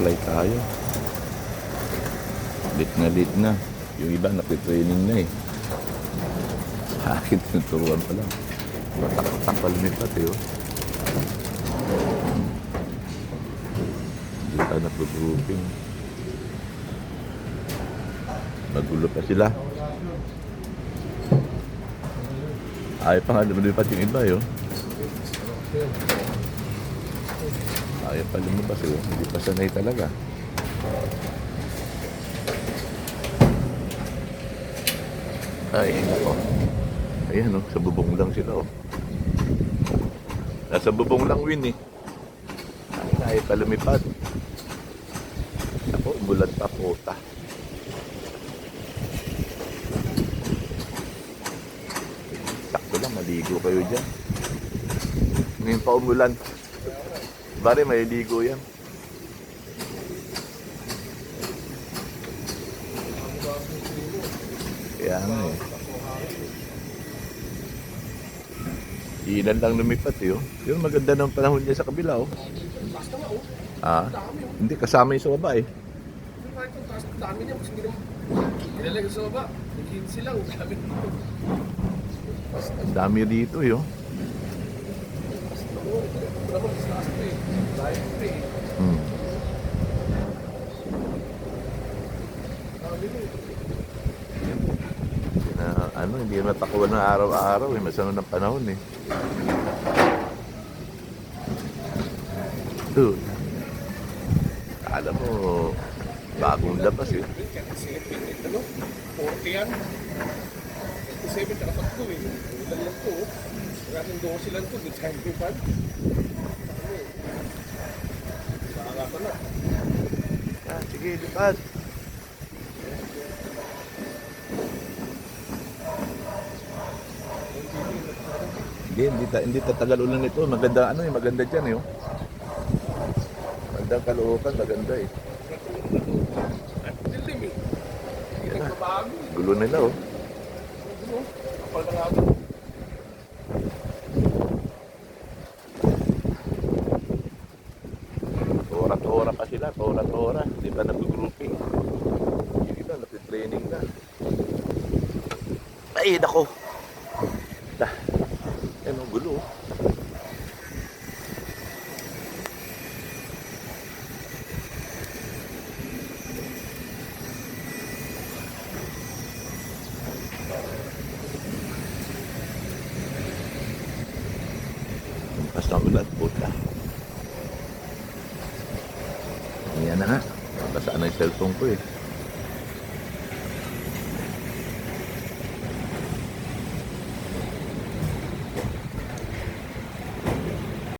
mag-fly tayo. Late na. Yung iba nakitraining na eh. Sa akin, tinuturuan pa lang. Matak-tak pa lumipat eh. Oh. Hindi tayo nag-grouping. Magulo pa sila. Ayaw pa nga lumipat yung iba eh. Oh. Ayaw pa lumabas eh. Hindi pa sanay talaga. Ay, nako. Ayan oh, sa bubong lang sila oh. Nasa bubong lang Win eh. Ayaw pa lumipad. Ako, bulan pa puta. Sakto lang, maligo kayo dyan. Ngayon pa umulan. Bari, may ligo yan. Kaya nga eh. Ilan lang lumipat eh. Oh. Yun, maganda ng panahon niya sa kabila oh. Ah, hindi kasama yung sa baba eh. Dami niya, kasi hindi naman nilalagay sa baba. Nag-15 lang, dami dito. Ang dami dito eh. Oh. Ano, hindi na matakuan ng araw-araw eh. Masama ng panahon eh. Dude. Alam mo, bagong labas eh. 40 yan. 57, tsaka 3 eh. Ilan lang to. Maraming 12 lang to. Good time 5. Saka ka na. Ah, sige, lipad. Hindi tatagal ulan ito. Maganda ano eh, maganda diyan eh. Oh. Magandang kalookan, maganda eh. Dilim eh. Yan na. Gulo nila oh. Kapal na nga ako. Tora-tora pa sila, tora-tora. Di ba nag-grouping? Yung iba, nag-training na. Ay, nako. Yan ang gulo. Basta ulat, puta. Yan na nga. Basaan na yung cellphone ko eh.